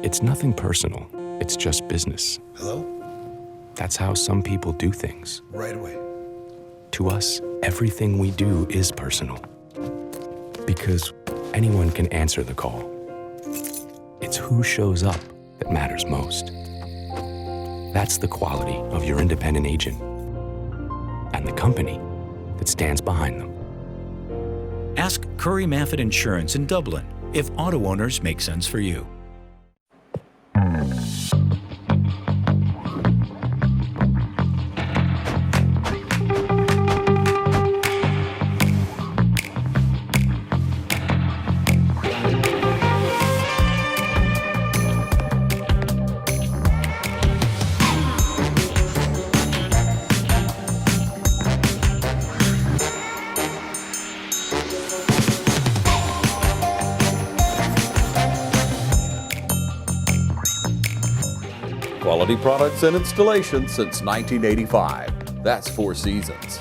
It's nothing personal. It's just business. Hello? That's how some people do things. Right away. To us, everything we do is personal. Because anyone can answer the call. It's who shows up that matters most. That's the quality of your independent agent and the company that stands behind them. Ask Curry Maffett Insurance in Dublin if auto owners make sense for you. Quality products and installations since 1985. That's 4 Seasons.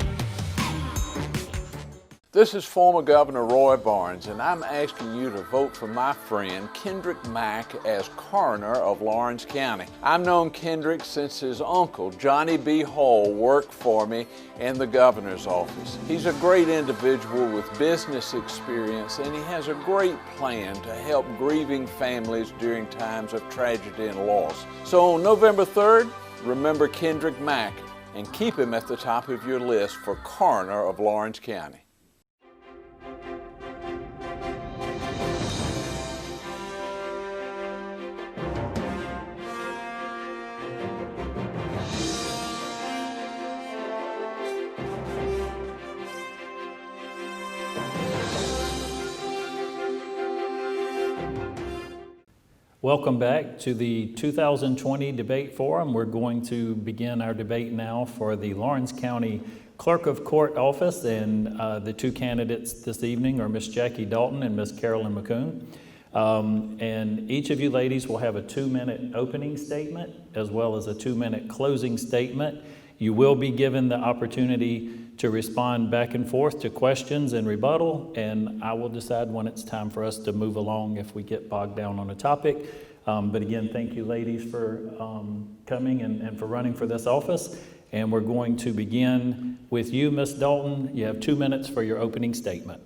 This is former Governor Roy Barnes, and I'm asking you to vote for my friend Kendrick Mack as coroner of Lawrence County. I've known Kendrick since his uncle, Johnny B. Hall, worked for me in the governor's office. He's a great individual with business experience, and he has a great plan to help grieving families during times of tragedy and loss. So on November 3rd, remember Kendrick Mack and keep him at the top of your list for coroner of Lawrence County. Welcome back to the 2020 Debate Forum. We're going to begin our debate now for the Lawrence County Clerk of Court office, and the two candidates this evening are Miss Jackie Dalton and Miss Carolyn McCoon. And each of you ladies will have a 2-minute opening statement as well as a 2-minute closing statement. You will be given the opportunity to respond back and forth to questions and rebuttal, and I will decide when it's time for us to move along if we get bogged down on a topic. But again, thank you ladies for coming and for running for this office. And we're going to begin with you, Ms. Dalton. You have 2 minutes for your opening statement.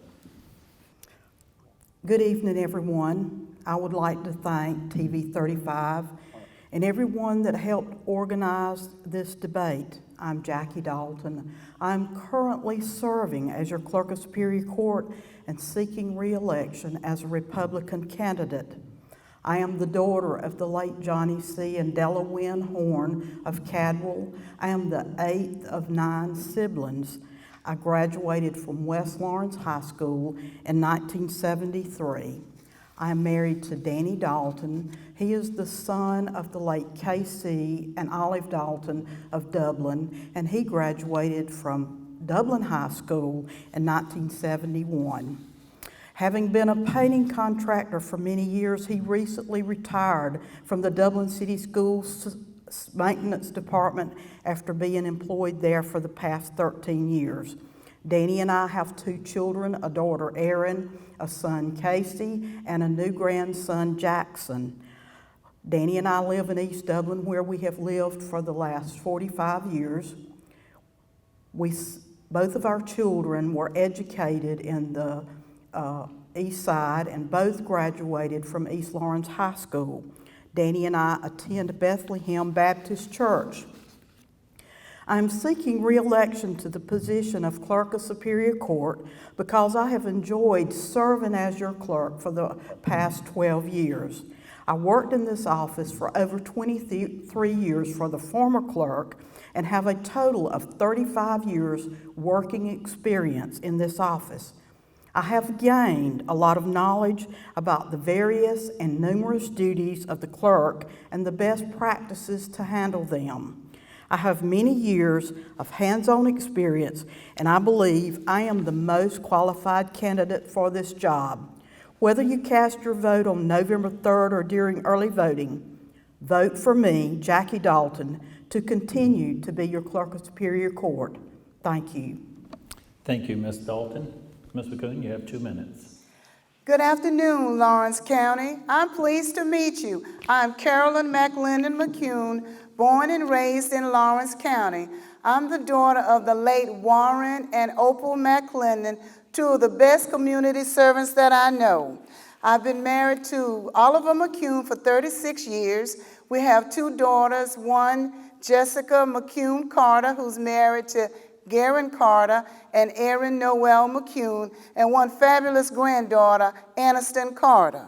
Good evening, everyone. I would like to thank TV 35 and everyone that helped organize this debate. I'm Jackie Dalton. I'm currently serving as your Clerk of Superior Court and seeking re-election as a Republican candidate. I am the daughter of the late Johnny C. and Della Wynn Horn of Cadwell. I am the 8th of 9 siblings. I graduated from West Lawrence High School in 1973. I am married to Danny Dalton. He is the son of the late K.C. and Olive Dalton of Dublin, and he graduated from Dublin High School in 1971. Having been a painting contractor for many years, he recently retired from the Dublin City Schools Maintenance Department after being employed there for the past 13 years. Danny and I have 2 children, a daughter, Erin, a son, Casey, and a new grandson, Jackson. Danny and I live in East Dublin, where we have lived for the last 45 years. Both of our children were educated in the East Side and both graduated from East Lawrence High School. Danny and I attend Bethlehem Baptist Church. I am seeking re-election to the position of Clerk of Superior Court because I have enjoyed serving as your clerk for the past 12 years. I worked in this office for over 23 years for the former clerk and have a total of 35 years working experience in this office. I have gained a lot of knowledge about the various and numerous duties of the clerk and the best practices to handle them. I have many years of hands-on experience, and I believe I am the most qualified candidate for this job. Whether you cast your vote on November 3rd or during early voting, vote for me, Jackie Dalton, to continue to be your Clerk of Superior Court. Thank you. Thank you, Ms. Dalton. Ms. McCoon, you have 2 minutes. Good afternoon, Lawrence County. I'm pleased to meet you. I'm Carolyn McLendon McCune, born and raised in Lawrence County. I'm the daughter of the late Warren and Opal McLendon, two of the best community servants that I know. I've been married to Oliver McCune for 36 years. We have two daughters, one Jessica McCune Carter, who's married to Garen Carter and Erin Noel McCune, and one fabulous granddaughter, Aniston Carter.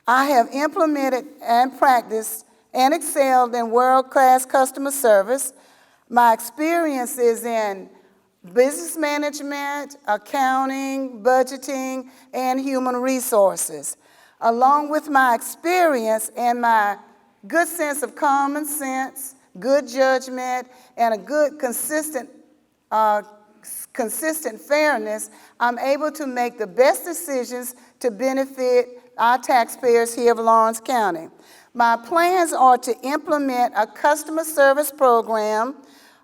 I have implemented and practiced and excelled in world-class customer service. My experience is in business management, accounting, budgeting, and human resources. Along with my experience and my good sense of common sense, good judgment, and a good consistent fairness, I'm able to make the best decisions to benefit our taxpayers here of Lawrence County. My plans are to implement a customer service program,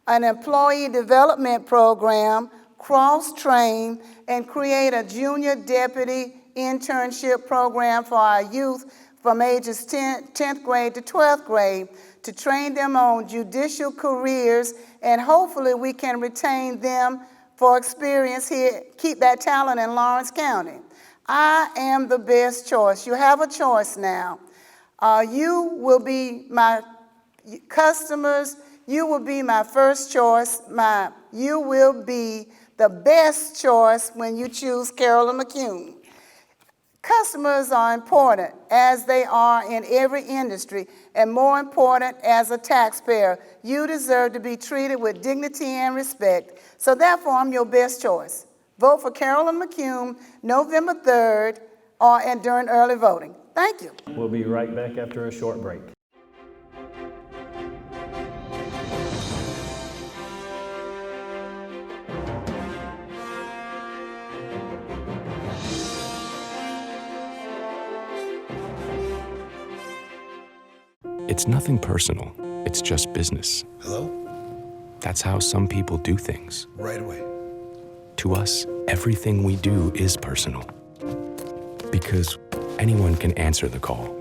an employee development program, cross-train, and create a junior deputy internship program for our youth from ages 10th grade to 12th grade to train them on judicial careers, and hopefully we can retain them for experience here, keep that talent in Lawrence County. I am the best choice. You have a choice now. You will be my customers. You will be my first choice. You will be the best choice when you choose Carolyn McCune. Customers are important, as they are in every industry, and more important as a taxpayer. You deserve to be treated with dignity and respect. So therefore, I'm your best choice. Vote for Carolyn McCune November 3rd and during early voting. Thank you. We'll be right back after a short break. It's nothing personal. It's just business. Hello? That's how some people do things. Right away. To us, everything we do is personal. Because anyone can answer the call.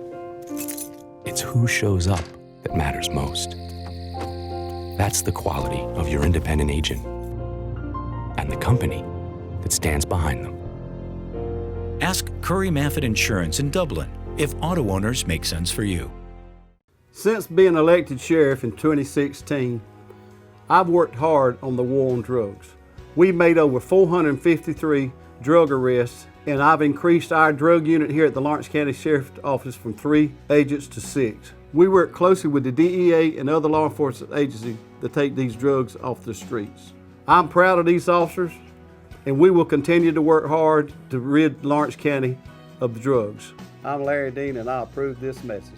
It's who shows up that matters most. That's the quality of your independent agent and the company that stands behind them. Ask Curry Maffitt Insurance in Dublin if auto owners make sense for you. Since being elected sheriff in 2016, I've worked hard on the war on drugs. We've made over 453 drug arrests, and I've increased our drug unit here at the Lawrence County Sheriff's Office from 3 agents to 6. We work closely with the DEA and other law enforcement agencies to take these drugs off the streets. I'm proud of these officers, and we will continue to work hard to rid Lawrence County of the drugs. I'm Larry Dean, and I approve this message.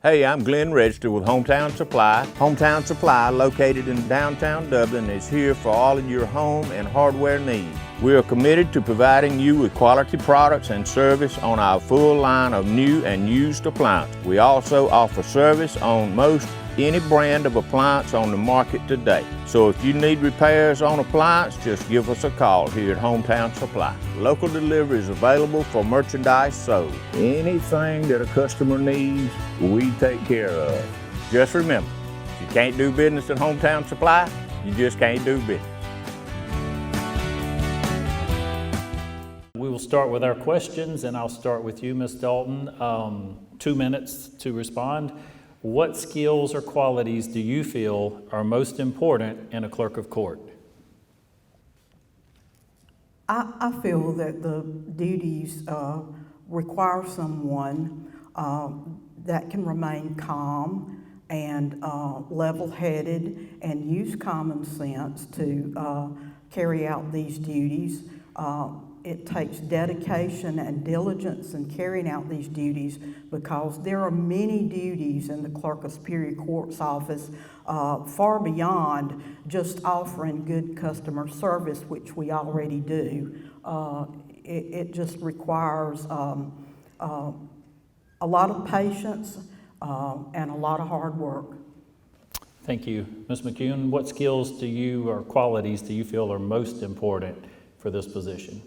Hey, I'm Glenn Register with Hometown Supply. Hometown Supply, located in downtown Dublin, is here for all of your home and hardware needs. We are committed to providing you with quality products and service on our full line of new and used appliances. We also offer service on most any brand of appliance on the market today. So if you need repairs on appliance, just give us a call here at Hometown Supply. Local delivery is available for merchandise sold. Anything that a customer needs, we take care of. Just remember, if you can't do business at Hometown Supply, you just can't do business. We will start with our questions, and I'll start with you, Ms. Dalton. 2 minutes to respond. What skills or qualities do you feel are most important in a clerk of court? I feel that the duties require someone that can remain calm and level-headed and use common sense to carry out these duties. It takes dedication and diligence in carrying out these duties, because there are many duties in the Clerk of Superior Court's office far beyond just offering good customer service, which we already do. It just requires a lot of patience and a lot of hard work. Thank you. Ms. McCune, what skills do you or qualities do you feel are most important for this position?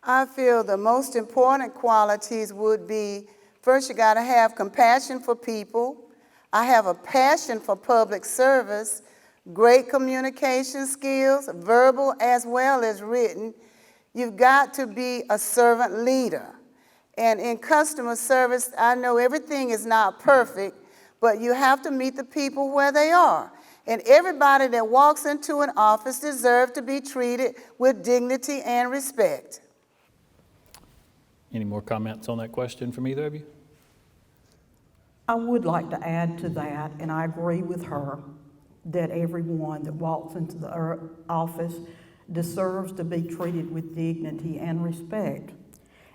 I feel the most important qualities would be, first you got to have compassion for people. I have a passion for public service, great communication skills, verbal as well as written. You've got to be a servant leader. And in customer service, I know everything is not perfect, but you have to meet the people where they are. And everybody that walks into an office deserves to be treated with dignity and respect. Any more comments on that question from either of you? I would like to add to that, and I agree with her, that everyone that walks into the office deserves to be treated with dignity and respect.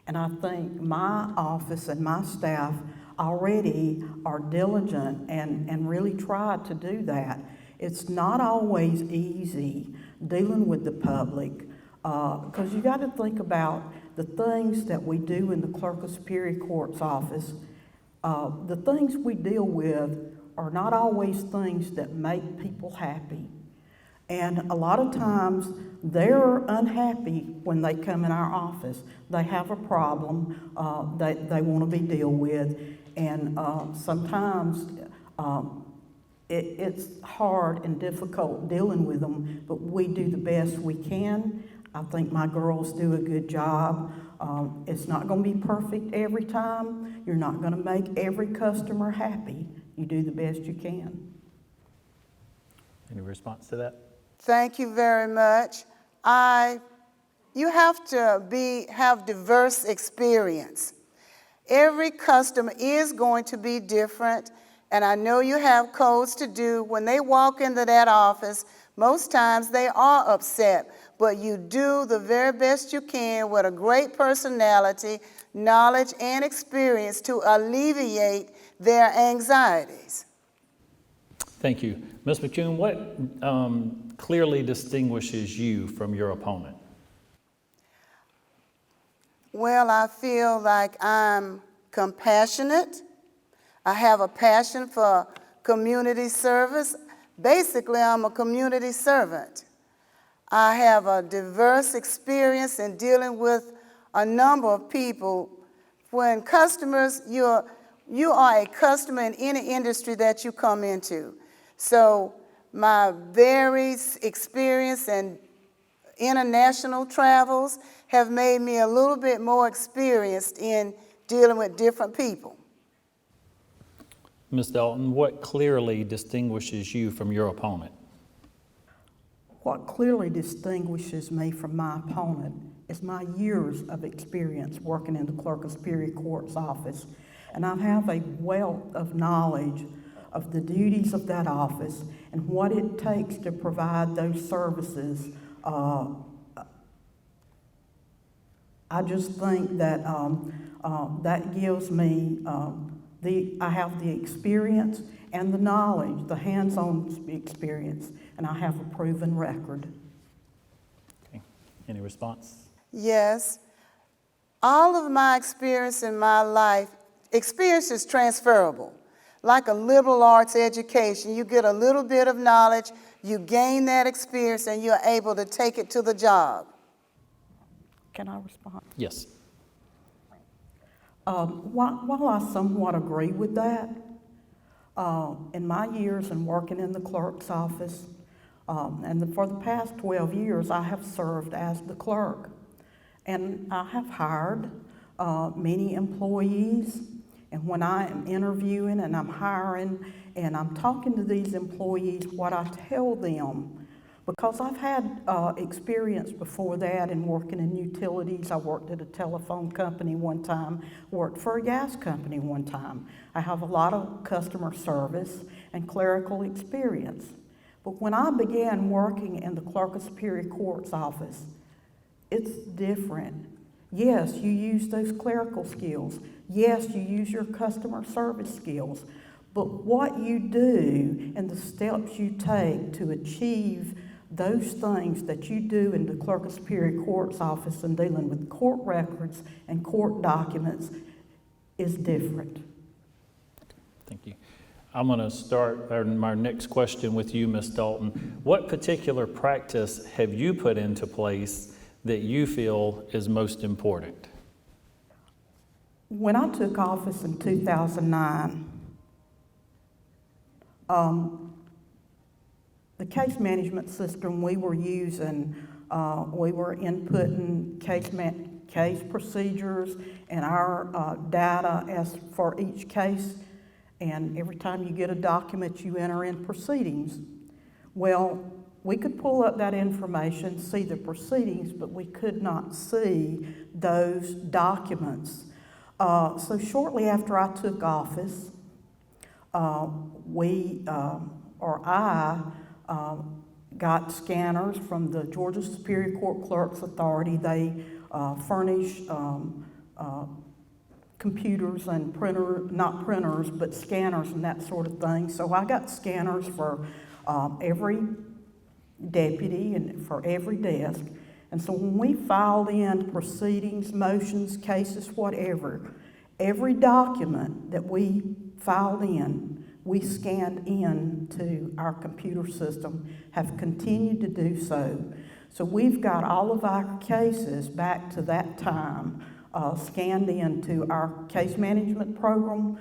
And I think my office and my staff already are diligent and really try to do that. It's not always easy dealing with the public, because you got to think about the things that we do in the Clerk of Superior Court's office. The things we deal with are not always things that make people happy. And a lot of times they're unhappy when they come in our office. They have a problem that they want to be dealt with, and sometimes it's hard and difficult dealing with them, but we do the best we can. I think my girls do a good job. It's not going to be perfect every time. You're not going to make every customer happy. You do the best you can. Any response to that? Thank you very much. You have to have diverse experience. Every customer is going to be different, and I know you have codes to do. When they walk into that office, most times they are upset, but you do the very best you can with a great personality, knowledge, and experience to alleviate their anxieties. Thank you. Ms. McCune, what clearly distinguishes you from your opponent? Well, I feel like I'm compassionate. I have a passion for community service. Basically, I'm a community servant. I have a diverse experience in dealing with a number of people. When customers, you are a customer in any industry that you come into. So my varied experience and international travels have made me a little bit more experienced in dealing with different people. Ms. Dalton, what clearly distinguishes you from your opponent? What clearly distinguishes me from my opponent is my years of experience working in the Clerk of Superior Court's office. And I have a wealth of knowledge of the duties of that office and what it takes to provide those services. I just think that that gives me, I have the experience and the knowledge, the hands-on experience, and I have a proven record. Okay. Any response? Yes. All of my experience in my life, experience is transferable. Like a liberal arts education, you get a little bit of knowledge, you gain that experience, and you're able to take it to the job. Can I respond? Yes. While I somewhat agree with that, in my years in working in the clerk's office, for the past 12 years, I have served as the clerk. And I have hired many employees. And when I am interviewing and I'm hiring and I'm talking to these employees, what I tell them, because I've had experience before that in working in utilities. I worked at a telephone company one time, worked for a gas company one time. I have a lot of customer service and clerical experience. But when I began working in the Clerk of Superior Court's office, it's different. Yes, you use those clerical skills. Yes, you use your customer service skills. But what you do and the steps you take to achieve those things that you do in the Clerk of Superior Court's office and dealing with court records and court documents is different. Thank you. I'm going to start my next question with you, Ms. Dalton. What particular practice have you put into place that you feel is most important? When I took office in 2009, the case management system we were using, we were inputting case procedures and our data as for each case, and every time you get a document you enter in proceedings. Well, we could pull up that information, see the proceedings, but we could not see those documents. So shortly after I took office, I got scanners from the Georgia Superior Court Clerks Authority. They furnish computers and not printers, but scanners and that sort of thing. So I got scanners for every deputy and for every desk. And so when we filed in proceedings, motions, cases, whatever, every document that we filed in, we scanned in to our computer system, have continued to do so. So we've got all of our cases back to that time scanned into our case management program.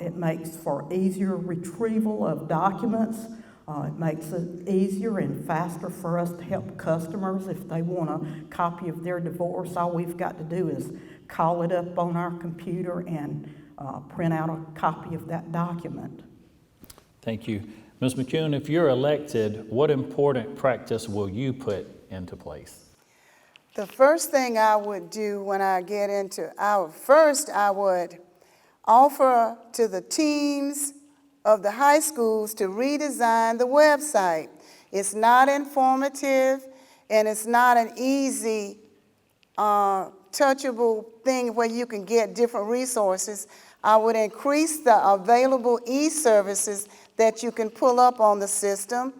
It makes for easier retrieval of documents. It makes it easier and faster for us to help customers if they want a copy of their divorce. All we've got to do is call it up on our computer and print out a copy of that document. Thank you. Ms. McCune, if you're elected, what important practice will you put into place? The first thing I would do when I get into I would offer to the teams of the high schools to redesign the website. It's not informative and it's not an easy touchable thing where you can get different resources. I would increase the available e-services that you can pull up on the system,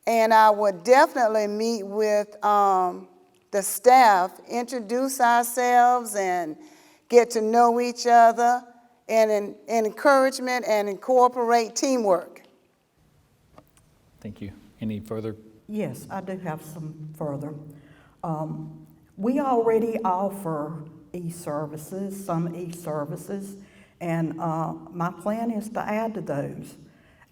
and I would definitely meet with the staff, introduce ourselves and get to know each other, and encouragement and incorporate teamwork. Thank you. Any further? Yes, I do have some further. We already offer e-services, some e-services, and my plan is to add to those.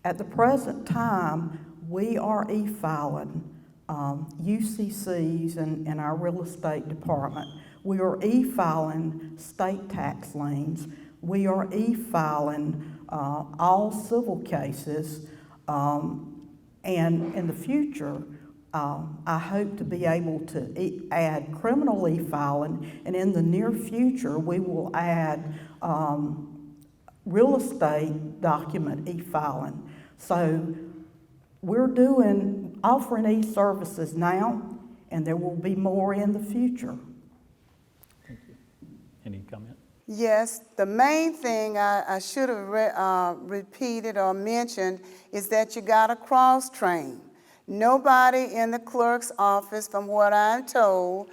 At the present time, we are e-filing UCCs in our real estate department. We are e-filing state tax liens. We are e-filing all civil cases, and in the future, I hope to be able to add criminal e-filing, and in the near future, we will add real estate document e-filing. So we're offering e-services now, and there will be more in the future. Thank you. Any comment? Yes, the main thing I should have repeated or mentioned is that you got to cross-train. Nobody in the clerk's office, from what I'm told,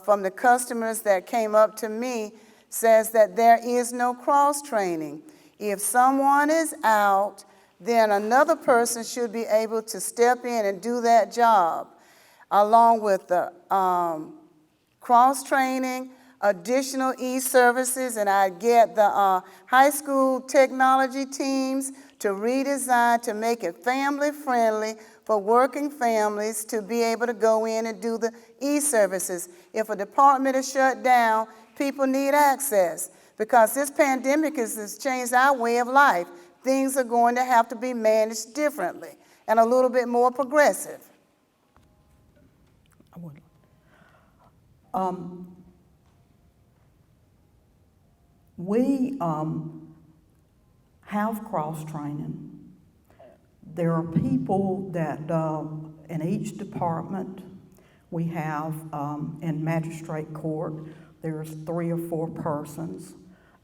from the customers that came up to me, says that there is no cross-training. If someone is out, then another person should be able to step in and do that job, along with the cross-training, additional e-services, and I get the high school technology teams to redesign to make it family-friendly for working families to be able to go in and do the e-services. If a department is shut down, people need access because this pandemic has changed our way of life. Things are going to have to be managed differently and a little bit more progressive. I would. We have cross-training. There are people that in each department we have in magistrate court, there's 3 or 4 persons,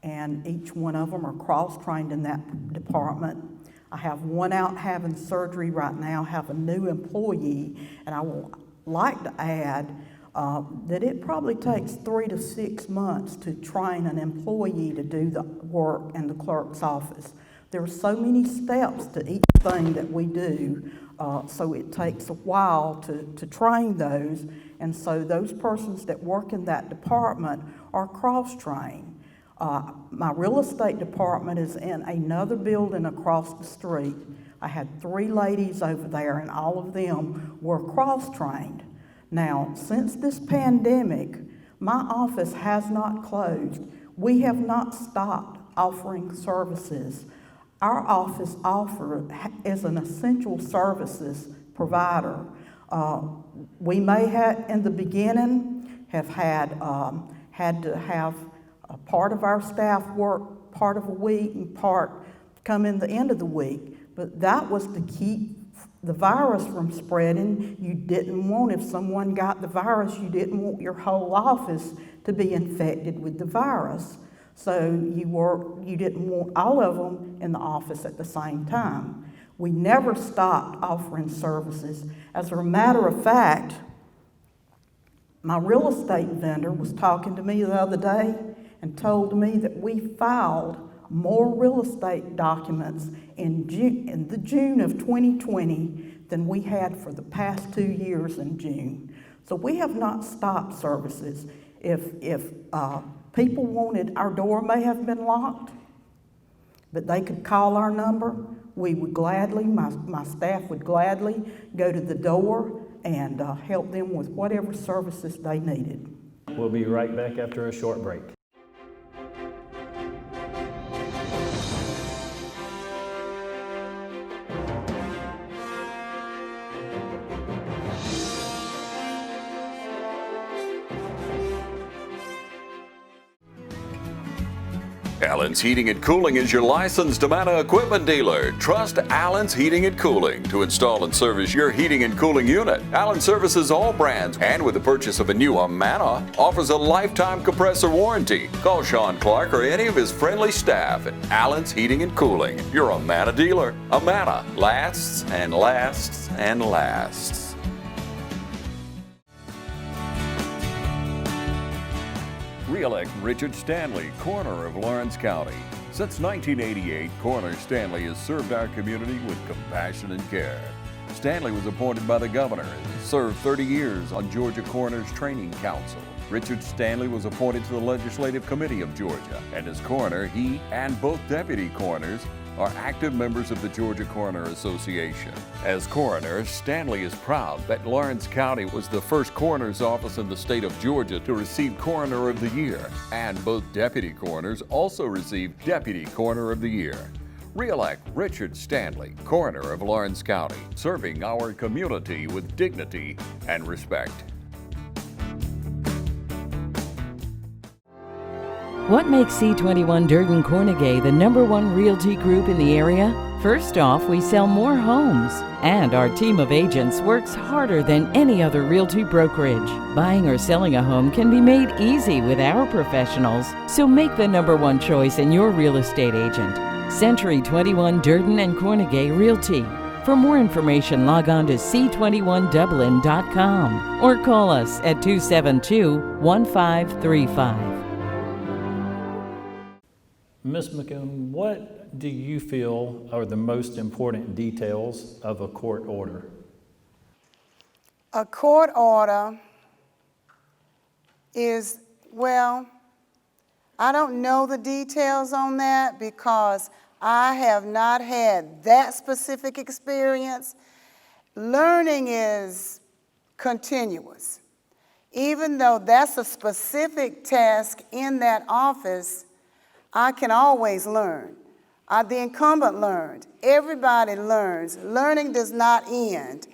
and each one of them are cross-trained in that department. I have one out having surgery right now, have a new employee, and I would like to add that it probably takes 3 to 6 months to train an employee to do the work in the clerk's office. There are so many steps to each thing that we do, so it takes a while to train those, And so those persons that work in that department are cross-trained. My real estate department is in another building across the street. I had 3 ladies over there, and all of them were cross-trained. Now, since this pandemic, my office has not closed. We have not stopped offering services. Our office is an essential services provider. We may have, in the beginning, have had to have a part of our staff work part of a week and part come in the end of the week. But that was to keep the virus from spreading. You didn't want, if someone got the virus, you didn't want your whole office to be infected with the virus. So you didn't want all of them in the office at the same time. We never stopped offering services. As a matter of fact, my real estate vendor was talking to me the other day and told me that we filed more real estate documents in June of 2020 than we had for the past 2 years in June. So we have not stopped services. If people wanted, our door may have been locked, but they could call our number. We would gladly, my staff would gladly go to the door and help them with whatever services they needed. We'll be right back after a short break. Allen's Heating and Cooling is your licensed Amana equipment dealer. Trust Allen's Heating and Cooling to install and service your heating and cooling unit. Allen services all brands, and with the purchase of a new Amana, offers a lifetime compressor warranty. Call Sean Clark or any of his friendly staff at Allen's Heating and Cooling, your Amana dealer. Amana lasts and lasts and lasts. Re-elect Richard Stanley, coroner of Lawrence County. Since 1988, Coroner Stanley has served our community with compassion and care. Stanley was appointed by the governor and served 30 years on Georgia Coroner's Training Council. Richard Stanley was appointed to the Legislative Committee of Georgia, and as coroner, he and both deputy coroners are active members of the Georgia Coroner Association. As coroner, Stanley is proud that Lawrence County was the first coroner's office in the state of Georgia to receive Coroner of the Year, and both deputy coroners also received Deputy Coroner of the Year. Re-elect Richard Stanley, coroner of Lawrence County, serving our community with dignity and respect. What makes C21 Durden Cornegay the #1 realty group in the area? First off, we sell more homes, and our team of agents works harder than any other realty brokerage. Buying or selling a home can be made easy with our professionals, so make the #1 choice in your real estate agent. Century 21 Durden and Cornegay Realty. For more information, log on to c21dublin.com or call us at 272-1535. Ms. McCoon, what do you feel are the most important details of a court order? A court order is, well, I don't know the details on that because I have not had that specific experience. Learning is continuous. Even though that's a specific task in that office, I can always learn. The incumbent learned. Everybody learns. Learning does not end.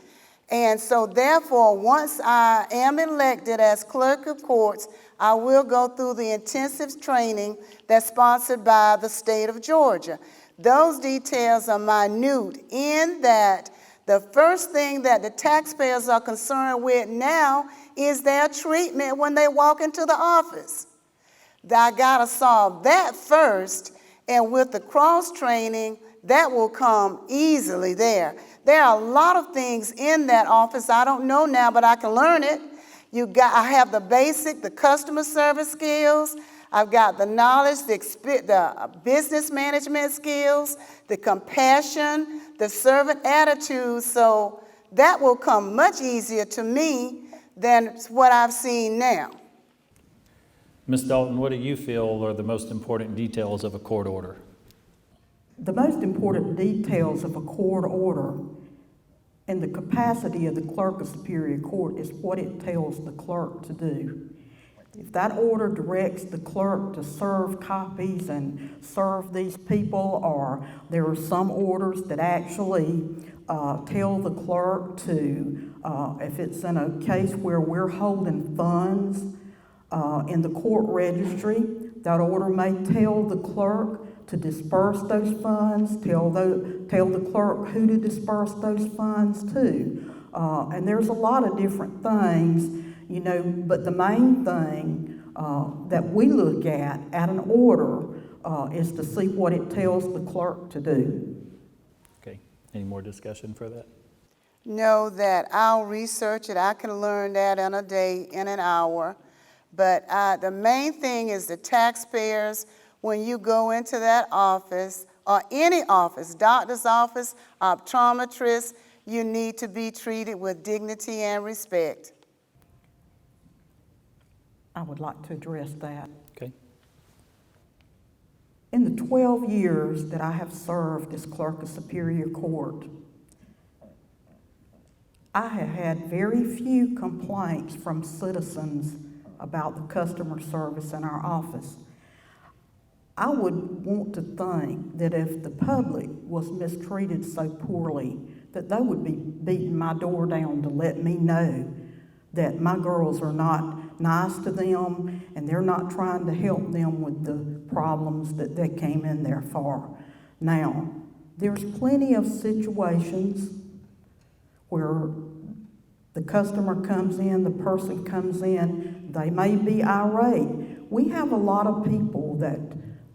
And so therefore, once I am elected as clerk of courts, I will go through the intensive training that's sponsored by the state of Georgia. Those details are minute in that the first thing that the taxpayers are concerned with now is their treatment when they walk into the office. I gotta solve that first, and with the cross-training, that will come easily there. There are a lot of things in that office I don't know now, but I can learn it. I have the basic, the customer service skills. I've got the knowledge, the business management skills, the compassion, the servant attitude. So that will come much easier to me than what I've seen now. Ms. Dalton, what do you feel are the most important details of a court order? The most important details of a court order and the capacity of the clerk of Superior Court is what it tells the clerk to do. If that order directs the clerk to serve copies and serve these people, or there are some orders that actually tell the clerk to, if it's in a case where we're holding funds in the court registry, that order may tell the clerk to disperse those funds, tell the clerk who to disperse those funds to. And there's a lot of different things, you know, but the main thing that we look at an order is to see what it tells the clerk to do. Okay, any more discussion for that? Know that I'll research it. I can learn that in a day, in an hour. But the main thing is the taxpayers, when you go into that office, or any office, doctor's office, optometrist, you need to be treated with dignity and respect. I would like to address that. Okay. In the 12 years that I have served as clerk of Superior Court, I have had very few complaints from citizens about the customer service in our office. I would want to think that if the public was mistreated so poorly, that they would be beating my door down to let me know that my girls are not nice to them and they're not trying to help them with the problems that they came in there for. Now, there's plenty of situations where the customer comes in, the person comes in, they may be irate. We have a lot of people that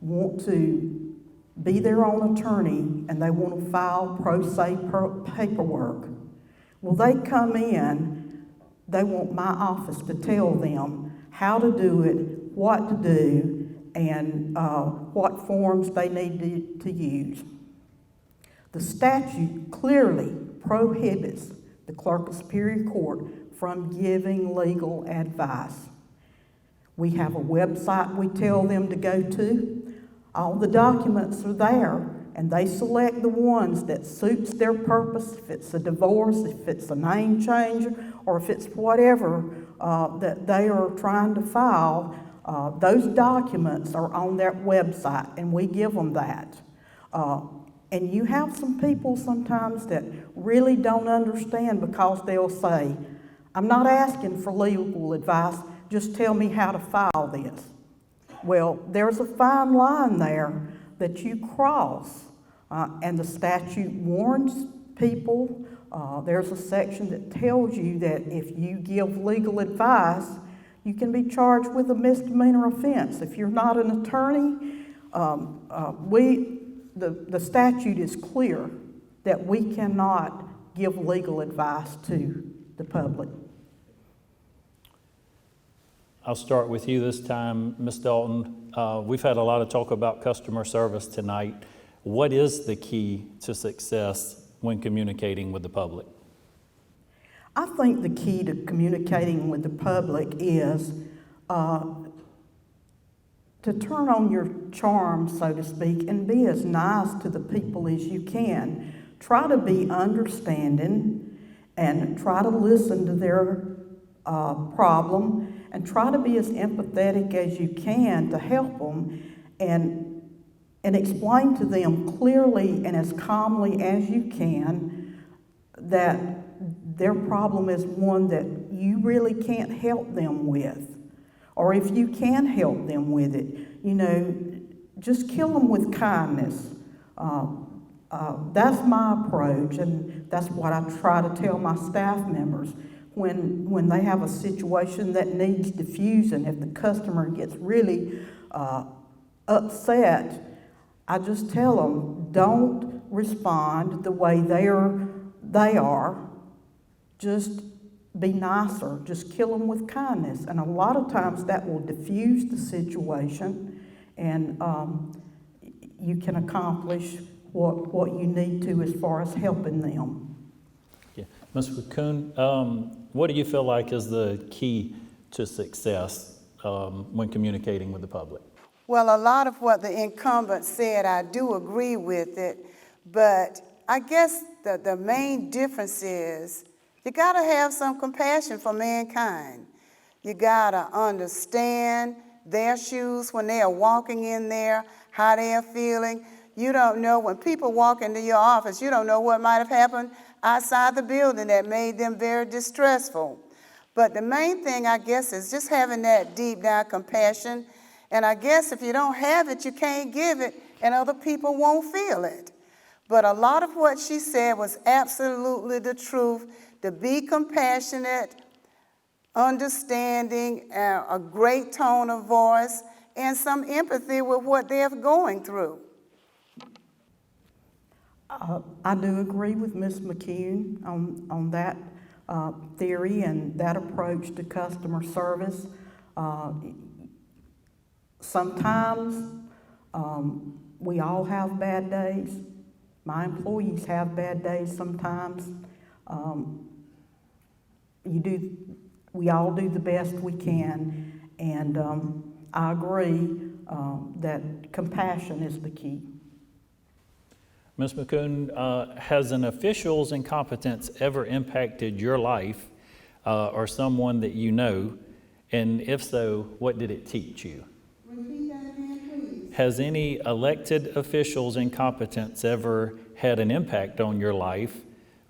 want to be their own attorney and they want to file pro se paperwork. Well, they come in, they want my office to tell them how to do it, what to do, and what forms they need to use. The statute clearly prohibits the Clerk of Superior Court from giving legal advice. We have a website we tell them to go to. All the documents are there, and they select the ones that suits their purpose, if it's a divorce, if it's a name change, or if it's whatever that they are trying to file. Those documents are on their website, and we give them that. And you have some people sometimes that really don't understand because they'll say, I'm not asking for legal advice, just tell me how to file this. Well, there's a fine line there that you cross, and the statute warns people. There's a section that tells you that if you give legal advice, you can be charged with a misdemeanor offense. If you're not an attorney, the statute is clear that we cannot give legal advice to the public. I'll start with you this time, Ms. Dalton. We've had a lot of talk about customer service tonight. What is the key to success when communicating with the public? I think the key to communicating with the public is to turn on your charm, so to speak, and be as nice to the people as you can. Try to be understanding and try to listen to their problem and try to be as empathetic as you can to help them and explain to them clearly and as calmly as you can that their problem is one that you really can't help them with. Or if you can help them with it, you know, just kill them with kindness. That's my approach, and that's what I try to tell my staff members. When they have a situation that needs diffusing, if the customer gets really upset, I just tell them, don't respond the way they are. Just be nicer. Just kill them with kindness. And a lot of times that will diffuse the situation, and you can accomplish what you need to as far as helping them. Yeah. Ms. McCoon, what do you feel like is the key to success when communicating with the public? Well, a lot of what the incumbent said, I do agree with it, but I guess the main difference is you gotta have some compassion for mankind. You gotta understand their shoes when they are walking in there, how they are feeling. You don't know, when people walk into your office, you don't know what might have happened outside the building that made them very distressful. But the main thing, I guess, is just having that deep down compassion. And I guess if you don't have it, you can't give it, and other people won't feel it. But a lot of what she said was absolutely the truth. To be compassionate, understanding, a great tone of voice, and some empathy with what they're going through. I do agree with Ms. McCune on that theory and that approach to customer service. Sometimes we all have bad days. My employees have bad days sometimes. We all do the best we can, and I agree that compassion is the key. Ms. McCoon, has an official's incompetence ever impacted your life or someone that you know? And if so, what did it teach you? Repeat that again, please. Has any elected official's incompetence ever had an impact on your life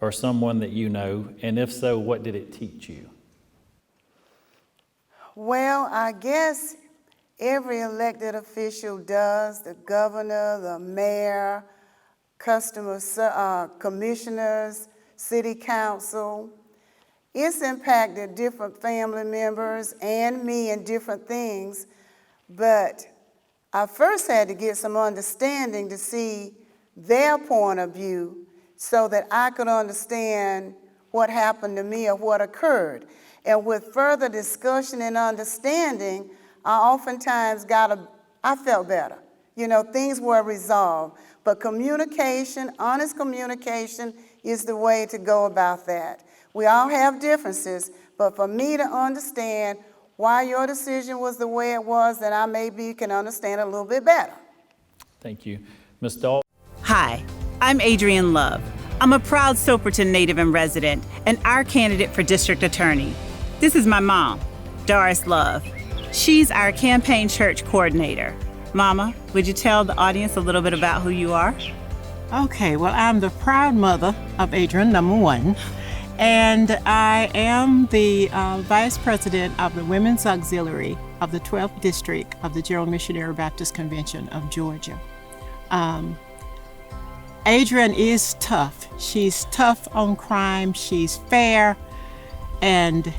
or someone that you know? And if so, what did it teach you? Well, I guess every elected official does, the governor, the mayor, commissioners, city council. It's impacted different family members and me in different things, but I first had to get some understanding to see their point of view so that I could understand what happened to me or what occurred. And with further discussion and understanding, I felt better. You know, things were resolved. But communication, honest communication, is the way to go about that. We all have differences, but for me to understand why your decision was the way it was, then I maybe can understand a little bit better. Thank you. Ms. Dalton? Hi, I'm Adrienne Love. I'm a proud Soperton native and resident, and our candidate for district attorney. This is my mom, Doris Love. She's our campaign church coordinator. Mama, would you tell the audience a little bit about who you are? Okay, well, I'm the proud mother of Adrian, number one, and I am the vice president of the Women's Auxiliary of the 12th District of the General Missionary Baptist Convention of Georgia. Adrian is tough. She's tough on crime, she's fair, and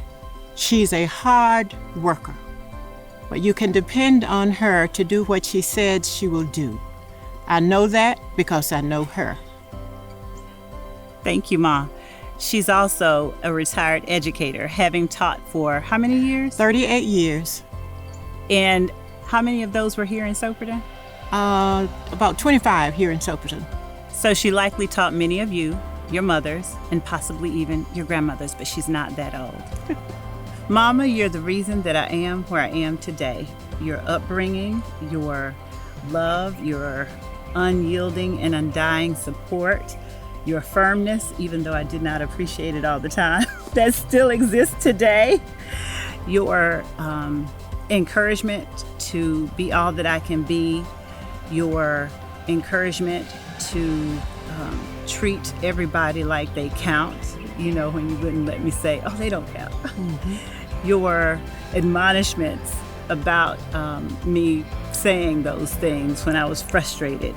she's a hard worker. But you can depend on her to do what she said she will do. I know that because I know her. Thank you, Ma. She's also a retired educator, having taught for how many years? 38 years. And how many of those were here in Soperton? About 25 here in Soperton. So she likely taught many of you, your mothers, and possibly even your grandmothers, but she's not that old. Mama, you're the reason that I am where I am today. Your upbringing, your love, your unyielding and undying support, your firmness, even though I did not appreciate it all the time, that still exists today. Your encouragement to be all that I can be, your encouragement to treat everybody like they count, you know, when you wouldn't let me say, oh, they don't count. Mm-hmm. Your admonishments about me saying those things when I was frustrated,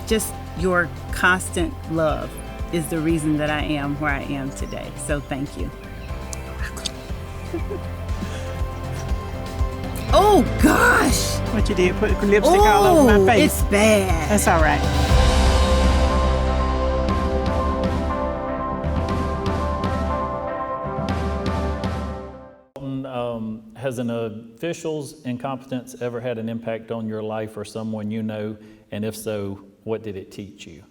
just your constant love is the reason that I am where I am today. So thank you. Oh gosh! What you did, put lipstick all over my face. It's bad. That's all right. Has an official's incompetence ever had an impact on your life or someone you know? And if so, what did it teach you?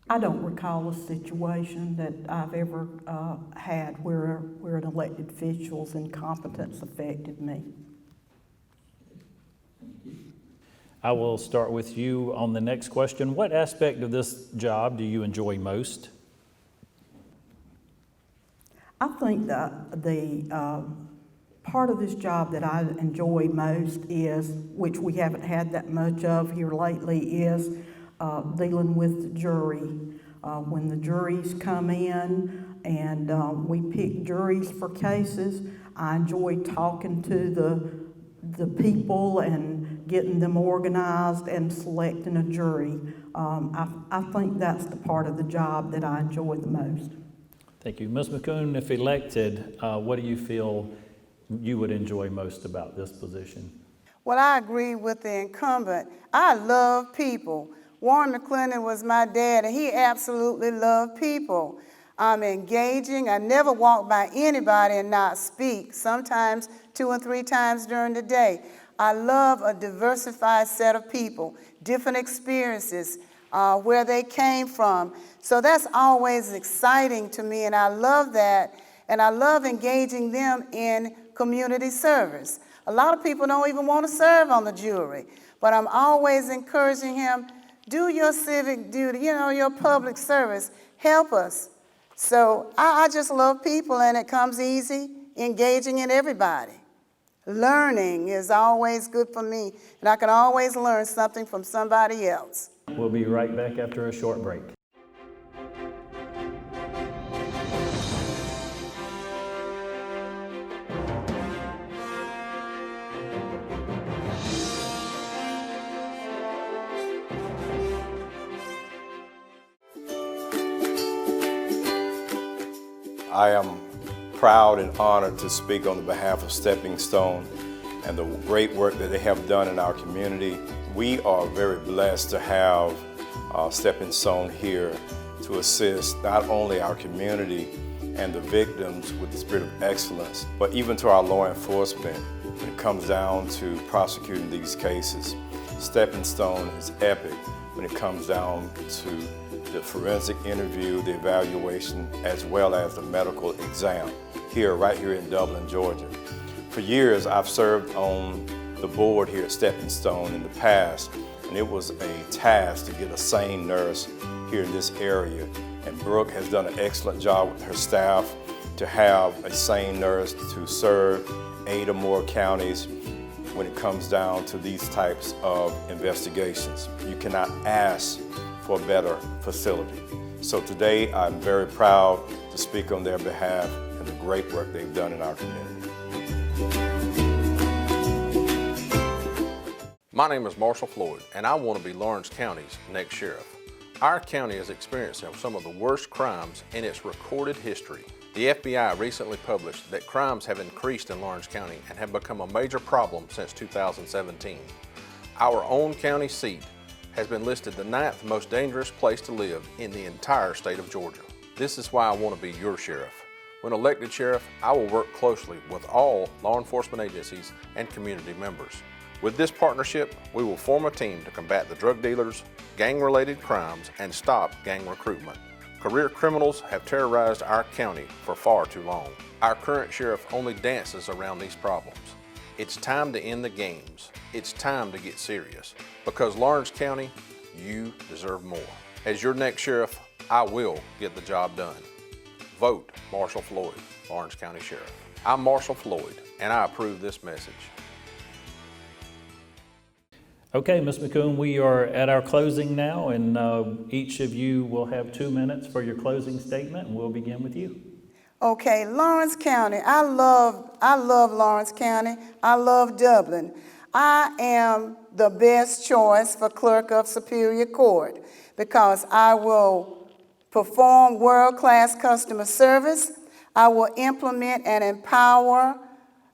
I don't recall a situation that I've ever had where an elected official's incompetence affected me. I will start with you on the next question. What aspect of this job do you enjoy most? I think that the part of this job that I enjoy most is, which we haven't had that much of here lately, is dealing with the jury. When the juries come in and we pick juries for cases, I enjoy talking to the people and getting them organized and selecting a jury. I think that's the part of the job that I enjoy the most. Thank you. Ms. McCoon, if elected, what do you feel you would enjoy most about this position? Well, I agree with the incumbent. I love people. Warren McClendon was my dad, and he absolutely loved people. I'm engaging. I never walk by anybody and not speak, sometimes 2 and 3 times during the day. I love a diversified set of people, different experiences, where they came from. So that's always exciting to me, and I love that, and I love engaging them in community service. A lot of people don't even want to serve on the jury, but I'm always encouraging him, do your civic duty, your public service, help us. So I just love people, and it comes easy, engaging in everybody. Learning is always good for me, and I can always learn something from somebody else. We'll be right back after a short break. I am proud and honored to speak on the behalf of Stepping Stone and the great work that they have done in our community. We are very blessed to have Stepping Stone here to assist not only our community and the victims with the spirit of excellence, but even to our law enforcement when it comes down to prosecuting these cases. Stepping Stone is epic when it comes down to the forensic interview, the evaluation, as well as the medical exam right here in Dublin, Georgia. For years, I've served on the board here at Stepping Stone in the past, and it was a task to get a sane nurse here in this area. And Brooke has done an excellent job with her staff to have a sane nurse to serve 8 or more counties when it comes down to these types of investigations. You cannot ask for a better facility. So today, I'm very proud to speak on their behalf and the great work they've done in our community. My name is Marshall Floyd, and I want to be Lawrence County's next sheriff. Our county is experiencing some of the worst crimes in its recorded history. The FBI recently published that crimes have increased in Lawrence County and have become a major problem since 2017. Our own county seat has been listed the 9th most dangerous place to live in the entire state of Georgia. This is why I want to be your sheriff. When elected sheriff, I will work closely with all law enforcement agencies and community members. With this partnership, we will form a team to combat the drug dealers, gang-related crimes, and stop gang recruitment. Career criminals have terrorized our county for far too long. Our current sheriff only dances around these problems. It's time to end the games. It's time to get serious. Because Lawrence County, you deserve more. As your next sheriff, I will get the job done. Vote Marshall Floyd, Lawrence County Sheriff. I'm Marshall Floyd, and I approve this message. Okay, Ms. McCoon, we are at our closing now, and each of you will have 2 minutes for your closing statement, and we'll begin with you. Okay, Lawrence County. I love Lawrence County. I love Dublin. I am the best choice for Clerk of Superior Court because I will perform world-class customer service. I will implement and empower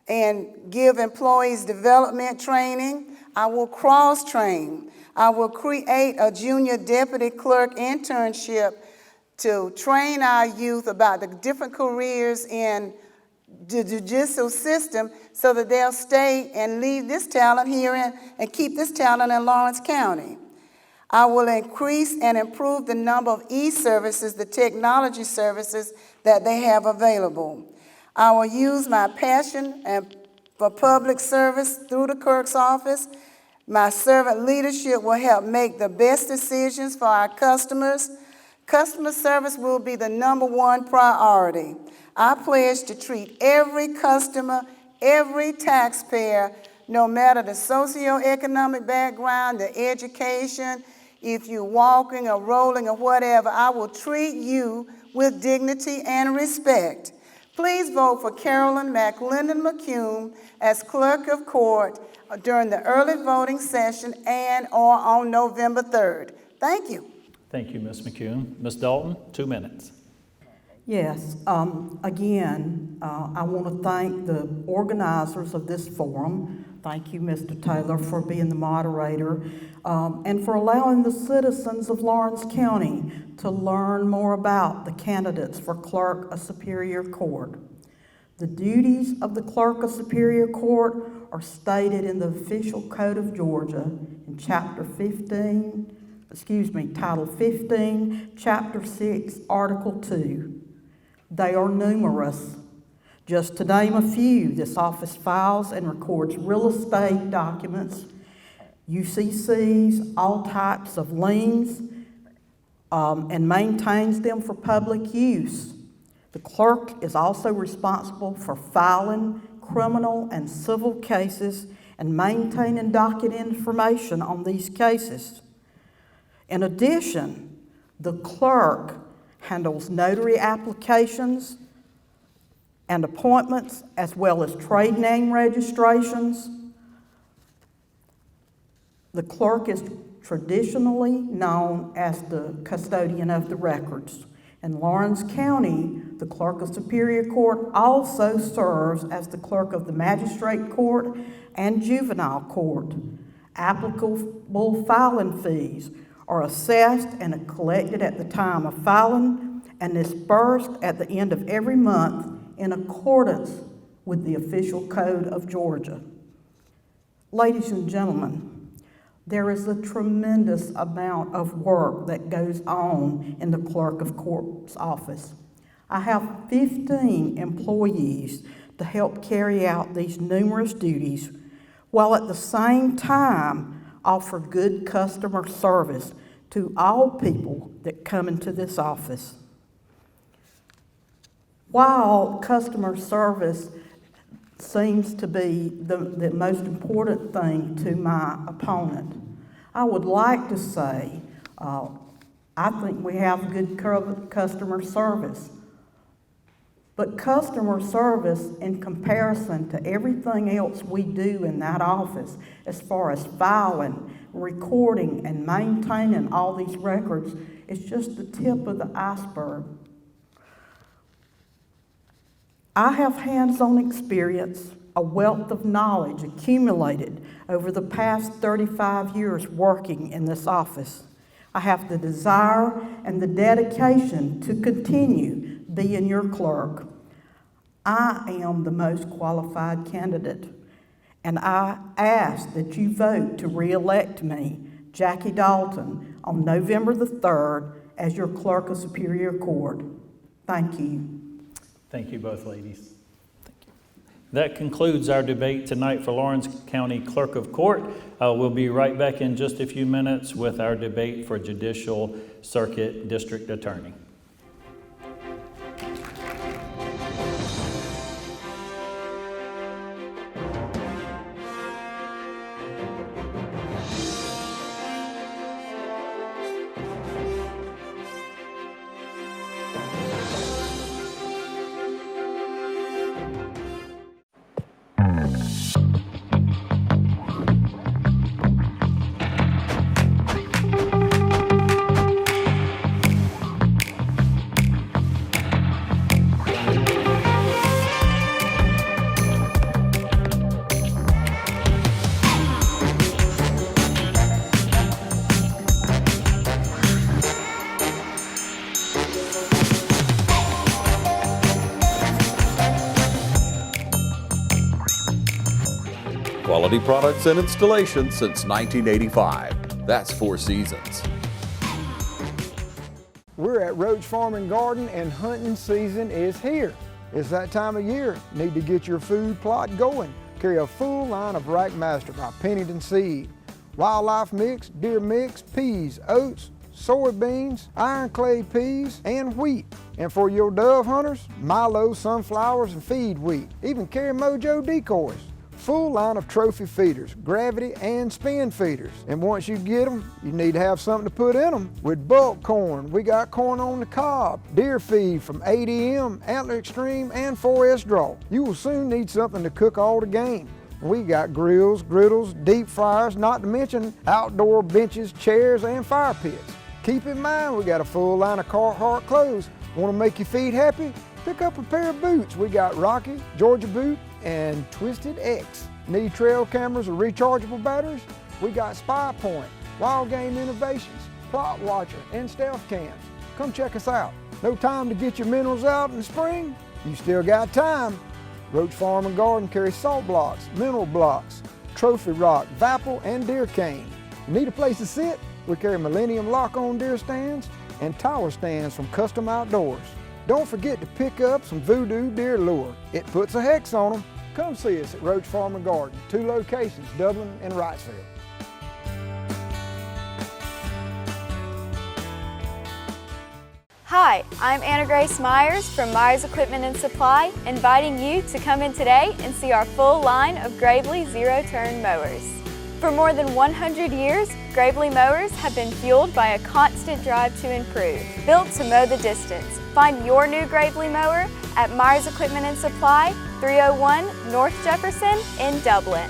and give employees development training. I will cross-train. I will create a junior deputy clerk internship to train our youth about the different careers in the judicial system so that they'll stay and leave this talent here and keep this talent in Lawrence County. I will increase and improve the number of e-services, the technology services that they have available. I will use my passion for public service through the clerk's office. My servant leadership will help make the best decisions for our customers. Customer service will be the #1 priority. I pledge to treat every customer, every taxpayer, no matter the socioeconomic background, the education, if you're walking or rolling or whatever, I will treat you with dignity and respect. Please vote for Carolyn McLendon McCune as Clerk of Court during the early voting session and/or on November 3rd. Thank you. Thank you, Ms. McCune. Ms. Dalton, 2 minutes. Yes, again, I want to thank the organizers of this forum. Thank you, Mr. Taylor, for being the moderator and for allowing the citizens of Lawrence County to learn more about the candidates for Clerk of Superior Court. The duties of the Clerk of Superior Court are stated in the Official Code of Georgia in Title 15, Chapter 6, Article 2. They are numerous. Just to name a few, this office files and records real estate documents, UCCs, all types of liens, and maintains them for public use. The clerk is also responsible for filing criminal and civil cases and maintaining docket information on these cases. In addition, the clerk handles notary applications and appointments, as well as trade name registrations. The clerk is traditionally known as the custodian of the records. In Lawrence County, the Clerk of Superior Court also serves as the clerk of the Magistrate Court and Juvenile Court. Applicable filing fees are assessed and are collected at the time of filing and dispersed at the end of every month in accordance with the Official Code of Georgia. Ladies and gentlemen, there is a tremendous amount of work that goes on in the Clerk of Court's office. I have 15 employees to help carry out these numerous duties, while at the same time offer good customer service to all people that come into this office. While customer service seems to be the most important thing to my opponent, I would like to say I think we have good customer service. But customer service, in comparison to everything else we do in that office, as far as filing, recording, and maintaining all these records, is just the tip of the iceberg. I have hands-on experience, a wealth of knowledge accumulated over the past 35 years working in this office. I have the desire and the dedication to continue being your clerk. I am the most qualified candidate, and I ask that you vote to re-elect me, Jackie Dalton, on November the 3rd as your Clerk of Superior Court. Thank you. Thank you both ladies. Thank you. That concludes our debate tonight for Lawrence County Clerk of Court. We'll be right back in just a few minutes with our debate for Judicial Circuit District Attorney. Quality products and installations since 1985. That's 4 seasons. We're at Roach Farm and Garden, and hunting season is here. It's that time of year. Need to get your food plot going. Carry a full line of Rackmaster by Pennington Seed. Wildlife mix, deer mix, peas, oats, soybeans, iron clay peas, and wheat. And for your dove hunters, Milo, sunflowers, and feed wheat. Even carry Mojo decoys. Full line of trophy feeders, gravity and spin feeders. And once you get them, you need to have something to put in them. With bulk corn, we got corn on the cob, deer feed from ADM, Antler Extreme, and 4S Draw. You will soon need something to cook all the game. We got grills, griddles, deep fryers, not to mention outdoor benches, chairs, and fire pits. Keep in mind, we got a full line of Carhartt clothes. Want to make your feet happy? Pick up a pair of boots. We got Rocky, Georgia Boot, and Twisted X. Need trail cameras or rechargeable batteries? We got Spy Point, Wild Game Innovations, Plot Watcher, and Stealth Cams. Come check us out. No time to get your minerals out in the spring? You still got time. Roach Farm and Garden carries salt blocks, mineral blocks, trophy rock, Vapple, and deer cane. Need a place to sit? We carry Millennium lock-on deer stands and tower stands from Custom Outdoors. Don't forget to pick up some Voodoo deer lure. It puts a hex on them. Come see us at Roach Farm and Garden, 2 locations, Dublin and Wrightsville. Hi, I'm Anna Grace Myers from Myers Equipment and Supply, inviting you to come in today and see our full line of Gravely zero-turn mowers. For more than 100 years, Gravely mowers have been fueled by a constant drive to improve, built to mow the distance. Find your new Gravely mower at Myers Equipment and Supply, 301 North Jefferson in Dublin.